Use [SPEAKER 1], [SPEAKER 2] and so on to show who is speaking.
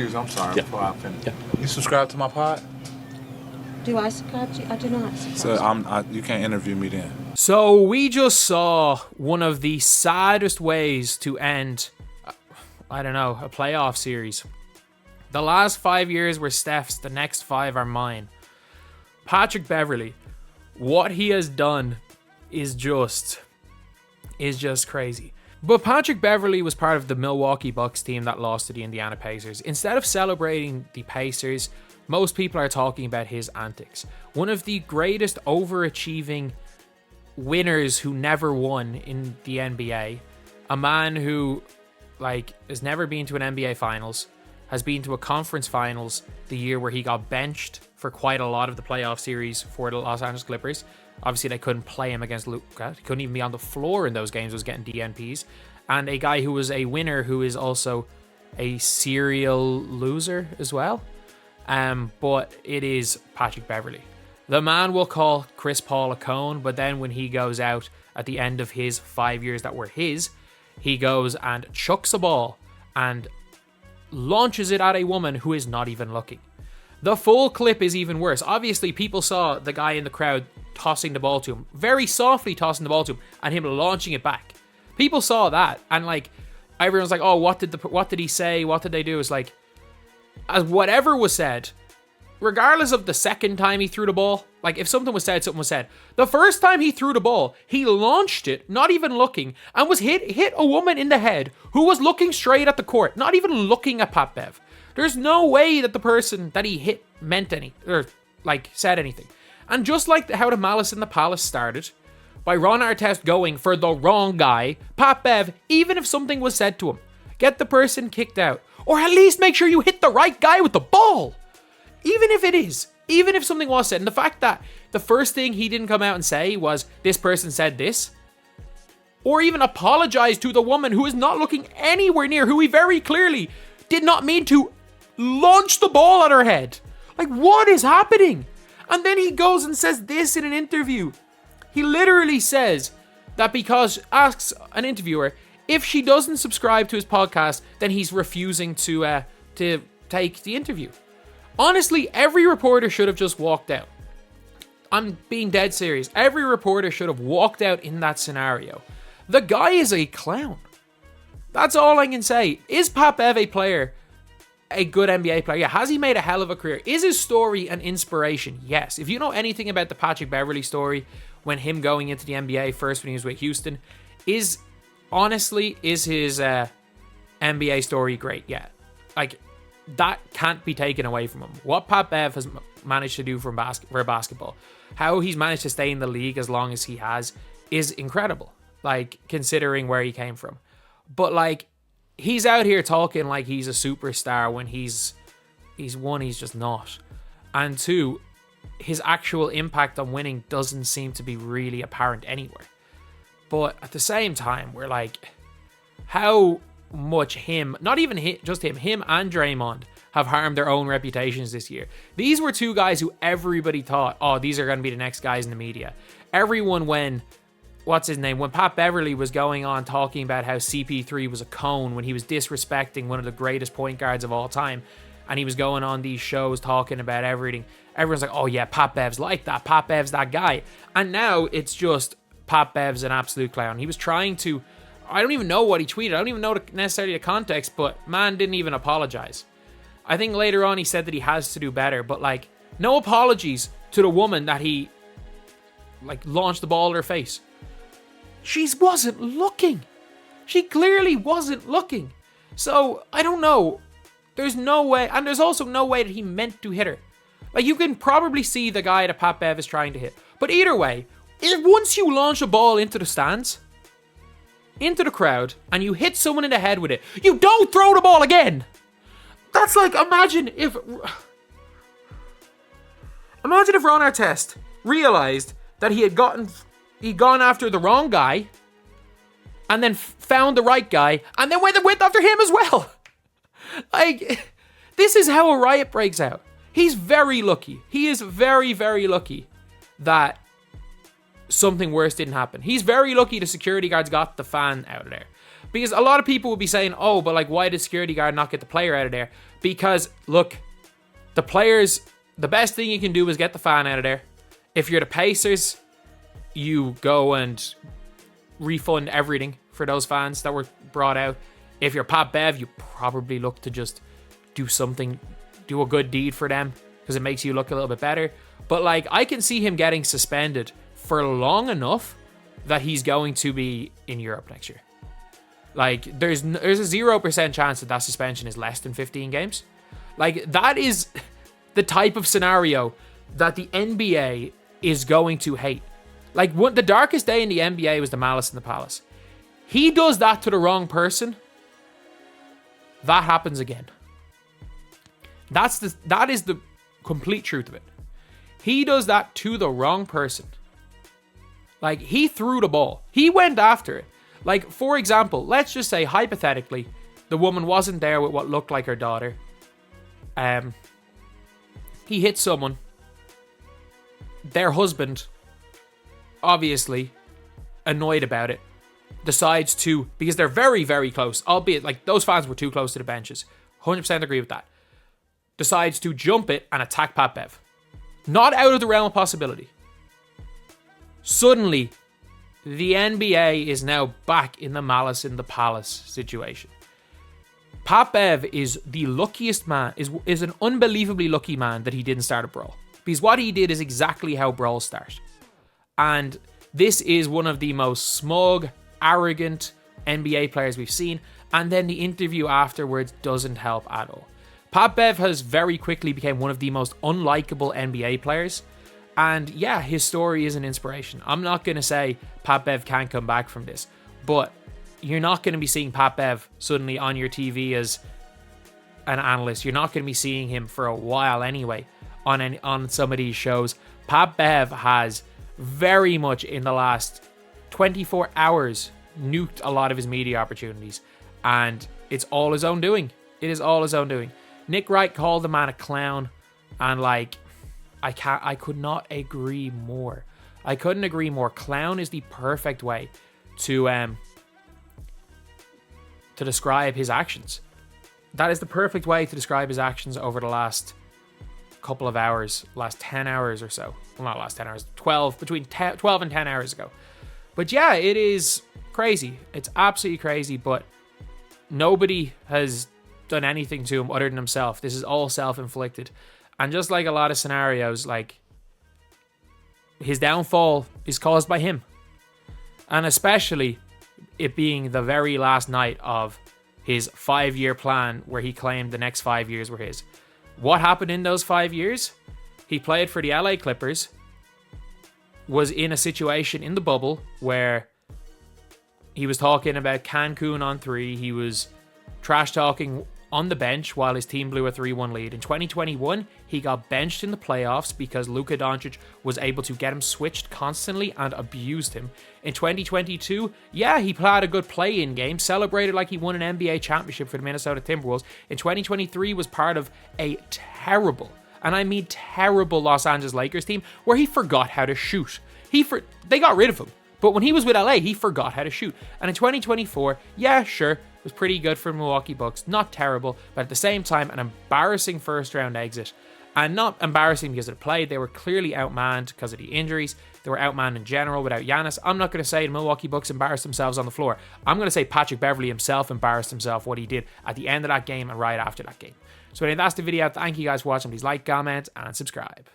[SPEAKER 1] I'm sorry.
[SPEAKER 2] Yeah.
[SPEAKER 1] Before I finish.
[SPEAKER 2] Yeah.
[SPEAKER 1] You subscribe to my pod?
[SPEAKER 3] Do I subscribe to you? I do not subscribe.
[SPEAKER 1] So you can't interview me then.
[SPEAKER 4] So we just saw one of the saddest ways to end, I don't know, a playoff series. The last 5 years were Steph's, the next 5 are mine. Patrick Beverley, what he has done is just crazy. But Patrick Beverley was part of the Milwaukee Bucks team that lost to the Indiana Pacers. Instead of celebrating the Pacers, most people are talking about his antics. One of the greatest overachieving winners who never won in the NBA. A man who, has never been to an NBA Finals, has been to a conference finals the year where he got benched for quite a lot of the playoff series for the Los Angeles Clippers. Obviously, they couldn't play him against Luka. He couldn't even be on the floor in those games, was getting DNPs. And a guy who was a winner who is also a serial loser as well. But it is Patrick Beverley. The man will call Chris Paul a cone, but then when he goes out at the end of his 5 years that were his, he goes and chucks a ball and launches it at a woman who is not even looking. The full clip is even worse. Obviously, people saw the guy in the crowd tossing the ball to him, very softly tossing the ball to him, and him launching it back. People saw that, and everyone's like, "Oh, what did he say? What did they do?" It's like, as whatever was said, regardless of the second time he threw the ball, if something was said, something was said. The first time he threw the ball, he launched it, not even looking, and was hit a woman in the head who was looking straight at the court, not even looking at Pat Bev. There's no way that the person that he hit meant any, or said anything. And just like how the Malice in the Palace started, by Ron Artest going for the wrong guy, Pat Bev, even if something was said to him, get the person kicked out, or at least make sure you hit the right guy with the ball. Even if something was said, and the fact that the first thing he didn't come out and say was, this person said this, or even apologize to the woman who is not looking anywhere near, who he very clearly did not mean to launch the ball at her head. What is happening? And then he goes and says this in an interview. He literally says that asks an interviewer if she doesn't subscribe to his podcast, then he's refusing to take the interview. Honestly, every reporter should have just walked out. I'm being dead serious. Every reporter should have walked out in that scenario. The guy is a clown. That's all I can say. Is Pat Bev a player? A good NBA player? Yeah. Has he made a hell of a career? Is his story an inspiration? Yes. If you know anything about the Patrick Beverley story, when him going into the NBA first when he was with Houston, is his NBA story great? Yeah. That can't be taken away from him. What Pat Bev has managed to do for basketball, how he's managed to stay in the league as long as he has, is incredible. Considering where he came from. But he's out here talking like he's a superstar when he's one, he's just not. And two, his actual impact on winning doesn't seem to be really apparent anywhere. But at the same time, we're how much him and Draymond have harmed their own reputations this year. These were two guys who everybody thought, oh, these are going to be the next guys in the media. Everyone when Pat Beverley was going on talking about how CP3 was a cone when he was disrespecting one of the greatest point guards of all time, and he was going on these shows talking about everything, everyone's like, oh yeah, Pat Bev's like that, Pat Bev's that guy. And now it's just Pat Bev's an absolute clown. He was trying to, I don't even know what he tweeted, I don't even know necessarily the context, but man didn't even apologize. I think later on he said that he has to do better, but no apologies to the woman that he launched the ball at her face. She wasn't looking. She clearly wasn't looking. So, I don't know. There's no way, and there's also no way that he meant to hit her. You can probably see the guy that Pat Bev is trying to hit. But either way, once you launch a ball into the stands, into the crowd, and you hit someone in the head with it, you don't throw the ball again. That's imagine if Ron Artest realized that he'd gone after the wrong guy, and then found the right guy, and then went after him as well. This is how a riot breaks out. He's very lucky. He is very, very lucky that something worse didn't happen. He's very lucky the security guards got the fan out of there. Because a lot of people will be saying, oh, but like, why did security guard not get the player out of there? Because, look, the best thing you can do is get the fan out of there. If you're the Pacers, you go and refund everything for those fans that were brought out. If you're Pat Bev, you probably look to just do something, do a good deed for them, because it makes you look a little bit better. But like, I can see him getting suspended for long enough that he's going to be in Europe next year. Like, there's a 0% chance that suspension is less than 15 games. Like, that is the type of scenario that the NBA is going to hate. Like, the darkest day in the NBA was the Malice in the Palace. He does that to the wrong person, that happens again. That is the complete truth of it. He does that to the wrong person. Like, he threw the ball. He went after it. Like, for example, let's just say, hypothetically, the woman wasn't there with what looked like her daughter. He hit someone. Their husband, obviously, annoyed about it, decides to, because they're very, very close, albeit, like, those fans were too close to the benches. 100% agree with that. Decides to jump it and attack Pat Bev. Not out of the realm of possibility. Suddenly, the NBA is now back in the Malice in the Palace situation. Pat Bev is the luckiest man, is an unbelievably lucky man that he didn't start a brawl. Because what he did is exactly how brawls start. And this is one of the most smug, arrogant NBA players we've seen. And then the interview afterwards doesn't help at all. Pat Bev has very quickly become one of the most unlikable NBA players. And yeah, his story is an inspiration. I'm not going to say Pat Bev can't come back from this, but you're not going to be seeing Pat Bev suddenly on your TV as an analyst. You're not going to be seeing him for a while anyway on some of these shows. Pat Bev has very much in the last 24 hours nuked a lot of his media opportunities, and it's all his own doing. It is all his own doing. Nick Wright called the man a clown, and like, I could not agree more. I couldn't agree more. Clown is the perfect way to describe his actions. That is the perfect way to describe his actions over the last couple of hours, last 10 hours or so. Well, not last 10 hours, 12, between 12 and 10 hours ago. But yeah, it is crazy. It's absolutely crazy, but nobody has done anything to him other than himself. This is all self-inflicted. And just like a lot of scenarios, like, his downfall is caused by him. And especially it being the very last night of his 5-year plan where he claimed the next 5 years were his. What happened in those 5 years? He played for the LA Clippers, was in a situation in the bubble where he was talking about Cancun on 3. He was trash talking on the bench while his team blew a 3-1 lead. In 2021, he got benched in the playoffs because Luka Doncic was able to get him switched constantly and abused him. In 2022, yeah, he played a good play-in game, celebrated like he won an NBA championship for the Minnesota Timberwolves. In 2023, was part of a terrible, and I mean terrible, Los Angeles Lakers team where he forgot how to shoot. They got rid of him, but when he was with LA, he forgot how to shoot. And in 2024, yeah, sure, it was pretty good for Milwaukee Bucks. Not terrible, but at the same time, an embarrassing first-round exit. And not embarrassing because of the play. They were clearly outmanned because of the injuries. They were outmanned in general without Giannis. I'm not going to say the Milwaukee Bucks embarrassed themselves on the floor. I'm going to say Patrick Beverley himself embarrassed himself, what he did at the end of that game and right after that game. So anyway, that's the video. Thank you guys for watching. Please like, comment, and subscribe.